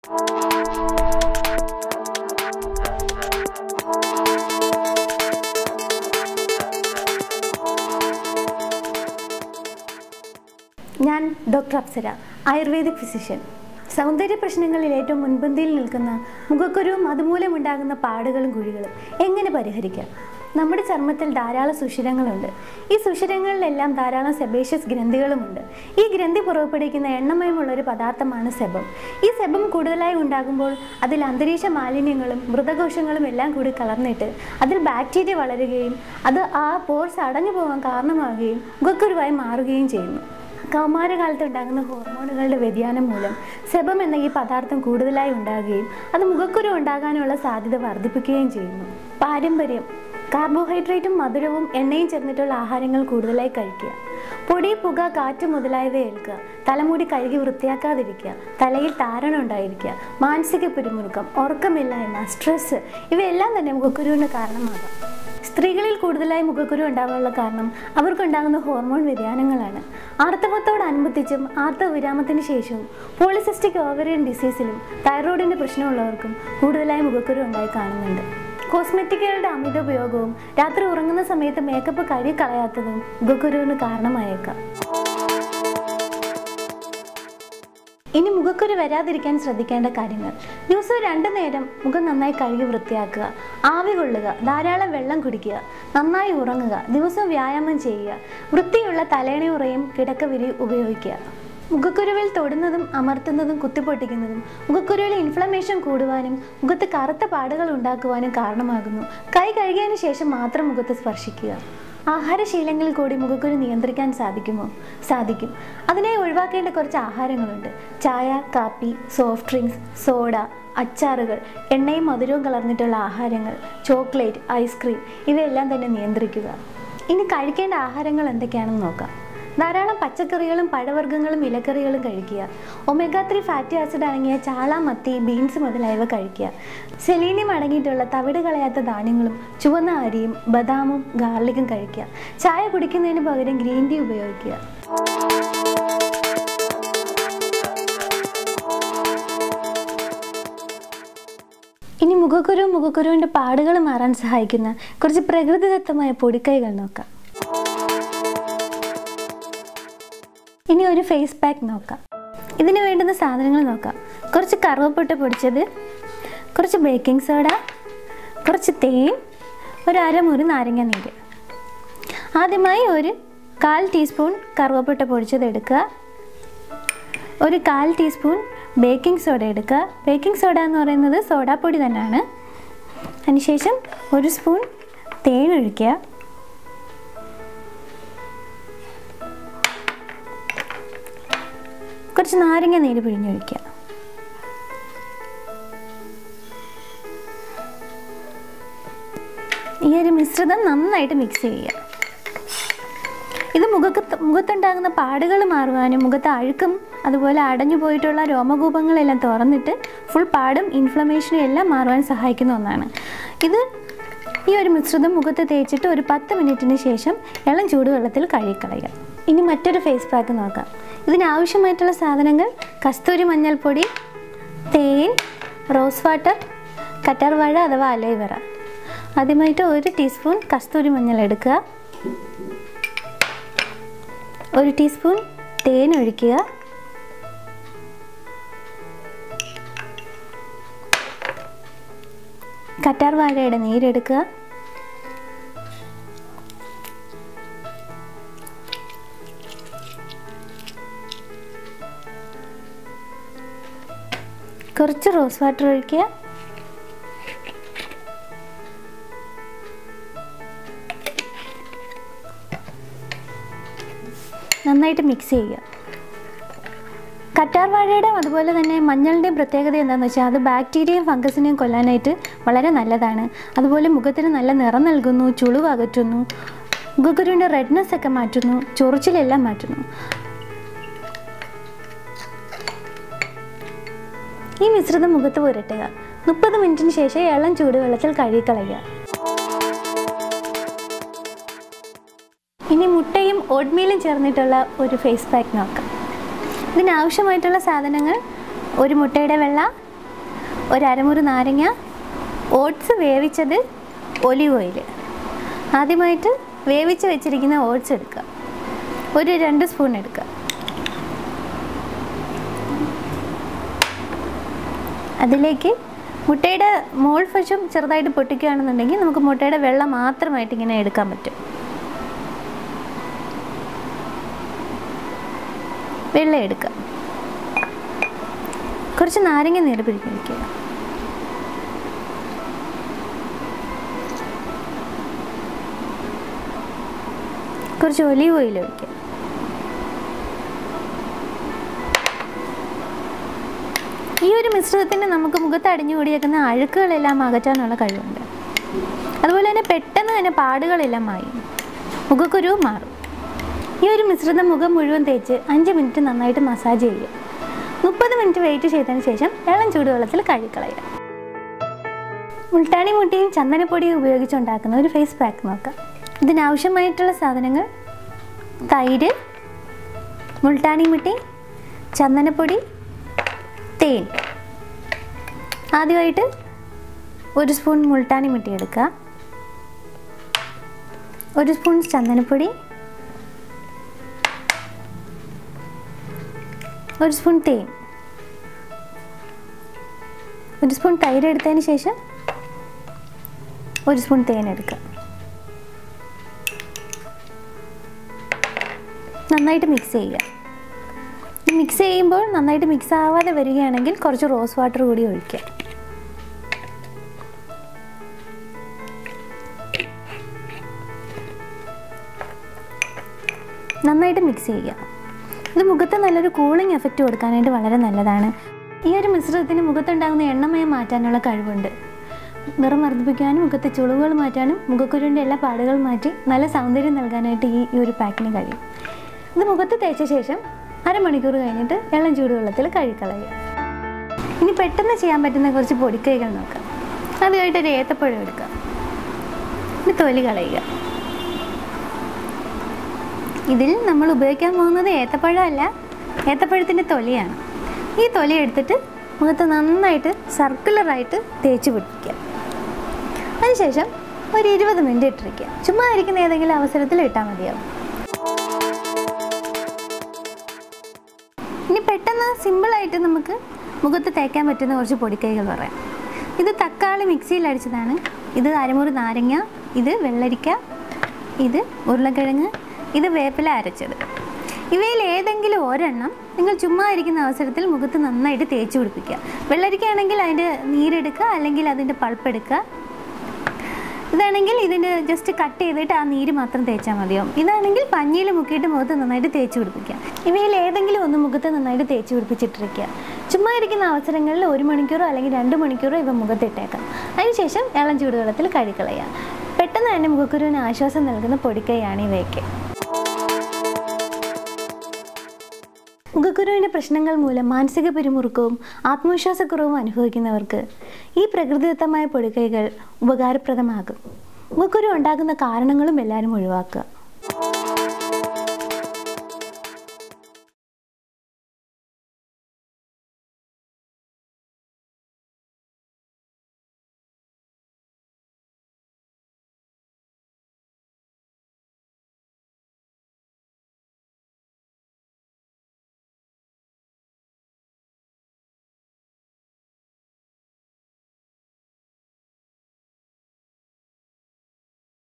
ഞാൻ doctor Apsara, ayurvedic physician. സൗന്ദര്യ പ്രശ്നങ്ങളിൽ ഏറ്റവും മുൻപന്തിയിൽ നിൽക്കുന്ന മുഖക്കുരുവും അതുമൂലമുണ്ടാകുന്ന പാടുകളും കുഴികളും എങ്ങനെ പരിഹരിക്കാം? നമ്മുടെ ചർമ്മത്തിൽ ധാരാളം സുഷിരങ്ങളുണ്ട്. ഈ സുഷിരങ്ങളിലെല്ലാം ധാരാളം സെബേഷ്യസ് ഗ്രന്ഥികളുമുണ്ട്. ഈ ഗ്രന്ഥി പുറപ്പെടുവിക്കുന്ന എണ്ണമയമുള്ളൊരു പദാർത്ഥമാണ് സെബം. ഈ സെബം കൂടുതലായി ഉണ്ടാകുമ്പോൾ അതിൽ അന്തരീക്ഷ മാലിന്യങ്ങളും മൃതകോശങ്ങളും എല്ലാം കൂടി കലർന്നിട്ട് അതിൽ ബാക്ടീരിയ വളരുകയും അത് ആ പോർസ് അടഞ്ഞു പോകാൻ കാരണമാവുകയും മുഖക്കുരുവായി മാറുകയും ചെയ്യുന്നു. കൗമാരകാലത്ത് ഉണ്ടാകുന്ന ഹോർമോണുകളുടെ വ്യതിയാനം മൂലം സെബം എന്ന ഈ പദാർത്ഥം കൂടുതലായി ഉണ്ടാകുകയും അത് മുഖക്കുരു ഉണ്ടാകാനുള്ള സാധ്യത വർദ്ധിപ്പിക്കുകയും ചെയ്യുന്നു. പാരമ്പര്യം: കാർബോഹൈഡ്രേറ്റും മധുരവും എണ്ണയും ചേർന്നിട്ടുള്ള ആഹാരങ്ങൾ കൂടുതലായി കഴിക്കുക. പൊടി, പുക, കാറ്റ് മുതലായവ ഏൽക്കുക. തലമുടി കഴുകി വൃത്തിയാക്കാതിരിക്കുക. തലയിൽ താരൻ ഉണ്ടായിരിക്കുക. മാനസിക പിരിമുറുക്കം, ഉറക്കമില്ലായ്മ, സ്ട്രെസ് ഇവയെല്ലാം തന്നെ മുഖക്കുരുവിന് കാരണമാകാം. സ്ത്രീകളിൽ കൂടുതലായി മുഖക്കുരു ഉണ്ടാകാനുള്ള കാരണം അവർക്കുണ്ടാകുന്ന ഹോർമോൺ വ്യതിയാനങ്ങളാണ്. ആർത്തവത്തോടനുബന്ധിച്ചും ആർത്തവ വിരാമത്തിന് ശേഷവും പോളിസിസ്റ്റിക് ഓവറിയൻ ഡിസീസിലും തൈറോയിഡിൻ്റെ പ്രശ്നമുള്ളവർക്കും കൂടുതലായി മുഖക്കുരു ഉണ്ടായി കാണുന്നുണ്ട്. കോസ്മെറ്റിക്കുകളുടെ അമിത ഉപയോഗവും രാത്രി ഉറങ്ങുന്ന സമയത്ത് മേക്കപ്പ് കഴുകിക്കളയാത്തതും മുഖക്കുരുവിന് കാരണമായേക്കാം. ഇനി മുഖക്കുരു വരാതിരിക്കാൻ ശ്രദ്ധിക്കേണ്ട കാര്യങ്ങൾ: ദിവസവും 2 നേരം മുഖം നന്നായി കഴുകി വൃത്തിയാക്കുക. ആവി കൊള്ളുക. ധാരാളം വെള്ളം കുടിക്കുക. നന്നായി ഉറങ്ങുക. ദിവസവും വ്യായാമം ചെയ്യുക. വൃത്തിയുള്ള തലേണയുറയും കിടക്കവിരി ഉപയോഗിക്കുക. മുഖക്കുരുവിൽ തൊടുന്നതും അമർത്തുന്നതും കുത്തിപ്പൊട്ടിക്കുന്നതും മുഖക്കുരുവിൽ ഇൻഫ്ലമേഷൻ കൂടുവാനും മുഖത്ത് കറുത്ത പാടുകൾ ഉണ്ടാക്കുവാനും കാരണമാകുന്നു. കൈ കഴുകിയതിന് ശേഷം മാത്രം മുഖത്ത് സ്പർശിക്കുക. ആഹാരശീലങ്ങളിൽ കൂടി മുഖക്കുരു നിയന്ത്രിക്കാൻ സാധിക്കുമോ? സാധിക്കും. അതിനായി ഒഴിവാക്കേണ്ട കുറച്ച് ആഹാരങ്ങളുണ്ട്. ചായ, കാപ്പി, സോഫ്റ്റ് ഡ്രിങ്ക്സ്, സോഡ, അച്ചാറുകൾ, എണ്ണയും മധുരവും കലർന്നിട്ടുള്ള ആഹാരങ്ങൾ, ചോക്ലേറ്റ്, ഐസ്ക്രീം ഇവയെല്ലാം തന്നെ നിയന്ത്രിക്കുക. ഇനി കഴിക്കേണ്ട ആഹാരങ്ങൾ എന്തൊക്കെയാണെന്ന് നോക്കാം. ധാരാളം പച്ചക്കറികളും പഴവർഗ്ഗങ്ങളും ഇലക്കറികളും കഴിക്കുക. ഒമേഗ 3 ഫാറ്റി ആസിഡ് അടങ്ങിയ ചാള, മത്തി, ബീൻസ് മുതലായവ കഴിക്കുക. സെലീനിയം അടങ്ങിയിട്ടുള്ള തവിട് കളയാത്ത ധാന്യങ്ങളും ചുവന്ന അരിയും ബദാമും ഗാർലിക്കും കഴിക്കുക. ചായ കുടിക്കുന്നതിന് പകരം ഗ്രീൻ ടീ ഉപയോഗിക്കുക. ഇനി മുഖക്കുരുവിൻ്റെ പാടുകൾ മാറാൻ സഹായിക്കുന്ന കുറച്ച് പ്രകൃതിദത്തമായ പൊടിക്കൈകൾ നോക്കാം. ഇനി ഒരു ഫേസ് പാക്ക് നോക്കാം. ഇതിന് വേണ്ടുന്ന സാധനങ്ങൾ നോക്കാം. കുറച്ച് കറുവപ്പട്ട പൊടിച്ചത്, കുറച്ച് ബേക്കിംഗ് സോഡ, കുറച്ച് തേൻ, ഒരു അരമുറി നാരങ്ങ നീര്. ആദ്യമായി ഒരു 1/4 ടീസ്പൂൺ കറുവപ്പട്ട പൊടിച്ചത് എടുക്കുക. ഒരു 1/4 ടീസ്പൂൺ ബേക്കിംഗ് സോഡ എടുക്കുക. ബേക്കിംഗ് സോഡ എന്ന് പറയുന്നത് സോഡാപ്പൊടി തന്നെയാണ്. അതിനുശേഷം 1 സ്പൂൺ തേൻ ഒഴിക്കുക. കുറച്ച് നാരങ്ങ നീര് പിഴിഞ്ഞൊഴിക്കുക. ഈ ഒരു മിശ്രിതം നന്നായിട്ട് മിക്സ് ചെയ്യുക. ഇത് മുഖത്തുണ്ടാകുന്ന പാടുകൾ മാറുവാനും മുഖത്ത് അഴുക്കും അതുപോലെ അടഞ്ഞു പോയിട്ടുള്ള രോമകൂപങ്ങളെല്ലാം തുറന്നിട്ട് ഫുൾ പാടും ഇൻഫ്ലമേഷനും എല്ലാം മാറുവാൻ സഹായിക്കുന്ന ഒന്നാണ്. ഈ ഒരു മിശ്രിതം മുഖത്ത് തേച്ചിട്ട് ഒരു 10 മിനിറ്റിന് ശേഷം ഇളം ചൂടുവെള്ളത്തിൽ കഴുകിക്കളയുക. ഇനി മറ്റൊരു ഫേസ് പാക്ക് നോക്കാം. ഇതിനാവശ്യമായിട്ടുള്ള സാധനങ്ങൾ: കസ്തൂരി മഞ്ഞൾപ്പൊടി, തേൻ, റോസ് വാട്ടർ, കറ്റാർവാഴ അഥവാ അലോവേറ. ആദ്യമായിട്ട് 1 ടീസ്പൂൺ കസ്തൂരി മഞ്ഞൾ എടുക്കുക. 1 ടീസ്പൂൺ തേൻ ഒഴിക്കുക. കറ്റാർവാഴയുടെ നീരെടുക്കുക. കുറച്ച് റോസ് വാട്ടർ ഒഴിക്കുക. നന്നായിട്ട് മിക്സ് ചെയ്യുക. കറ്റാർവാഴയുടെ അതുപോലെ തന്നെ മഞ്ഞളിൻ്റെയും പ്രത്യേകത എന്താണെന്ന് വെച്ചാൽ അത് ബാക്ടീരിയയും ഫംഗസിനെയും കൊല്ലാനായിട്ട് വളരെ നല്ലതാണ്. അതുപോലെ മുഖത്തിന് നല്ല നിറം നൽകുന്നു, ചുളിവ് അകറ്റുന്നു, മുഖക്കുരുവിൻ്റെ റെഡ്നെസ് ഒക്കെ മാറ്റുന്നു, ചൊറിച്ചിലെല്ലാം മാറ്റുന്നു. ഈ മിശ്രിതം മുഖത്ത് പുരട്ടുക. 30 മിനിറ്റിന് ശേഷം ഇളം ചൂടുവെള്ളത്തിൽ കഴുകിക്കളയുക. ഇനി മുട്ടയും ഓട്ട്മീലും ചേർന്നിട്ടുള്ള ഒരു ഫേസ് പാക്ക് നോക്കാം. ഇതിനാവശ്യമായിട്ടുള്ള സാധനങ്ങൾ: 1 മുട്ടയുടെ വെള്ള, ഒരു അരമുറി നാരങ്ങ, ഓട്സ് വേവിച്ചത്, ഒലിവ് ഓയിൽ. ആദ്യമായിട്ട് വേവിച്ച് വെച്ചിരിക്കുന്ന ഓട്സ് എടുക്കുക, ഒരു 2 സ്പൂൺ എടുക്കുക. അതിലേക്ക് മുട്ടയുടെ മോൾ വശം ചെറുതായിട്ട് പൊട്ടിക്കുകയാണെന്നുണ്ടെങ്കിൽ നമുക്ക് മുട്ടയുടെ വെള്ളം മാത്രമായിട്ട് ഇങ്ങനെ എടുക്കാൻ പറ്റും. വെള്ളം എടുക്കുക. കുറച്ച് നാരങ്ങ നീര് പിഴിഞ്ഞൊഴിക്കുക. കുറച്ച് ഒലിവ് ഓയിൽ ഒഴിക്കുക. ഈ ഒരു മിശ്രിതത്തിന് നമുക്ക് മുഖത്ത് അടിഞ്ഞുകൂടിയേക്കുന്ന അഴുക്കുകളെല്ലാം അകറ്റാനുള്ള കഴിവുണ്ട്. അതുപോലെ തന്നെ പെട്ടെന്ന് തന്നെ പാടുകളെല്ലാം മായും, മുഖക്കുരു മാറും. ഈ ഒരു മിശ്രിതം മുഖം മുഴുവൻ തേച്ച് 5 മിനിറ്റ് നന്നായിട്ട് മസാജ് ചെയ്യുക. 30 മിനിറ്റ് വെയിറ്റ് ചെയ്തതിന് ശേഷം ഇളം ചൂടുവെള്ളത്തിൽ കഴുകിക്കളയുക. മുൾട്ടാണി മുട്ടിയും ചന്ദനപ്പൊടിയും ഉപയോഗിച്ചുണ്ടാക്കുന്ന ഒരു ഫേസ് പാക്ക് നോക്കാം. ഇതിനാവശ്യമായിട്ടുള്ള സാധനങ്ങൾ: തൈര്, മുൾട്ടാണി മുട്ടി, ചന്ദനപ്പൊടി, തേൻ. ആദ്യമായിട്ട് 1 സ്പൂൺ മുൾട്ടാണി മുട്ടി എടുക്കുക, 1 സ്പൂൺ ചന്ദനപ്പൊടി, 1 സ്പൂൺ തേൻ, 1 സ്പൂൺ തൈര് എടുത്തതിന് ശേഷം 1 സ്പൂൺ തേൻ എടുക്കുക. നന്നായിട്ട് മിക്സ് ചെയ്യുക. ഈ മിക്സ് ചെയ്യുമ്പോൾ നന്നായിട്ട് മിക്സ് ആവാതെ വരികയാണെങ്കിൽ കുറച്ച് റോസ് വാട്ടർ കൂടി ഒഴിക്കുക. നന്നായിട്ട് മിക്സ് ചെയ്യുക. ഇത് മുഖത്ത് നല്ലൊരു കൂളിംഗ് എഫക്റ്റ് കൊടുക്കാനായിട്ട് വളരെ നല്ലതാണ്. ഈ ഒരു മിശ്രിതത്തിന് മുഖത്തുണ്ടാകുന്ന എണ്ണമയം മാറ്റാനുള്ള കഴിവുണ്ട്. നിറം വർദ്ധിപ്പിക്കാനും മുഖത്തെ ചുളിവുകൾ മാറ്റാനും മുഖക്കുരുവിൻ്റെ എല്ലാ പാടുകൾ മാറ്റി നല്ല സൗന്ദര്യം നൽകാനായിട്ട് ഈ ഒരു പാക്കിന് കഴിയും. ഇത് മുഖത്ത് തേച്ച ശേഷം അരമണിക്കൂർ കഴിഞ്ഞിട്ട് ഇളം ചൂടുവെള്ളത്തിൽ കഴുകിക്കളയുക. ഇനി പെട്ടെന്ന് ചെയ്യാൻ പറ്റുന്ന കുറച്ച് പൊടിക്കൈകൾ നോക്കാം. ആദ്യമായിട്ട് ഒരു ഏത്തപ്പഴം എടുക്കുക, ഇത് തൊലി കളയുക. ഇതിൽ നമ്മൾ ഉപയോഗിക്കാൻ പോകുന്നത് ഏത്തപ്പഴമല്ല, ഏത്തപ്പഴത്തിൻ്റെ തൊലിയാണ്. ഈ തൊലി എടുത്തിട്ട് മുഖത്ത് നന്നായിട്ട് സർക്കുലറായിട്ട് തേച്ച് പിടിപ്പിക്കുക. അതിനുശേഷം ഒരു 20 മിനിറ്റ് ഇട്ടിരിക്കുക. ചുമ്മാ ഇരിക്കുന്ന ഏതെങ്കിലും അവസരത്തിൽ ഇട്ടാൽ മതിയാവും. ഇനി പെട്ടെന്ന് സിമ്പിളായിട്ട് നമുക്ക് മുഖത്ത് തേക്കാൻ പറ്റുന്ന കുറച്ച് പൊടിക്കൈകൾ പറയാം. ഇത് തക്കാളി മിക്സിയിൽ അടിച്ചതാണ്, ഇത് അരമുറി നാരങ്ങ, ഇത് വെള്ളരിക്ക, ഇത് ഉരുളക്കിഴങ്ങ്, ഇത് വേപ്പില അരച്ചത്. ഇവയിൽ ഏതെങ്കിലും ഒരെണ്ണം നിങ്ങൾ ചുമ്മാ ഇരിക്കുന്ന അവസരത്തിൽ മുഖത്ത് നന്നായിട്ട് തേച്ച് പിടിപ്പിക്കുക. വെള്ളരിക്കയാണെങ്കിൽ അതിൻ്റെ നീരെടുക്കുക, അല്ലെങ്കിൽ അതിൻ്റെ പൾപ്പ് എടുക്കുക. ഇതാണെങ്കിൽ ഇതിൻ്റെ ജസ്റ്റ് കട്ട് ചെയ്തിട്ട് ആ നീര് മാത്രം തേച്ചാൽ മതിയാവും. ഇതാണെങ്കിൽ പഞ്ഞിയിൽ മുക്കിയിട്ട് മുഖത്ത് നന്നായിട്ട് തേച്ച് പിടിപ്പിക്കുക. ഇവയിൽ ഏതെങ്കിലും ഒന്ന് മുഖത്ത് നന്നായിട്ട് തേച്ച് പിടിപ്പിച്ചിട്ടിരിക്കുക. ചുമ്മാ ഇരിക്കുന്ന അവസരങ്ങളിൽ 1 മണിക്കൂറോ അല്ലെങ്കിൽ 2 മണിക്കൂറോ ഇവ മുഖത്തിട്ടേക്കാം. അതിനുശേഷം ഇളം ചൂടുവെള്ളത്തിൽ കഴുകിക്കളയുക. പെട്ടെന്ന് തന്നെ മുഖക്കുരുവിന് ആശ്വാസം നൽകുന്ന പൊടിക്കൈയാണ് ഇവയൊക്കെ. മുഖക്കുരുവിൻ്റെ പ്രശ്നങ്ങൾ മൂലം മാനസിക പിരിമുറുക്കവും ആത്മവിശ്വാസക്കുറവും അനുഭവിക്കുന്നവർക്ക് ഈ പ്രകൃതിദത്തമായ പൊടിക്കൈകൾ ഉപകാരപ്രദമാകും. മുഖക്കുരു ഉണ്ടാകുന്ന കാരണങ്ങളും എല്ലാവരും ഒഴിവാക്കുക.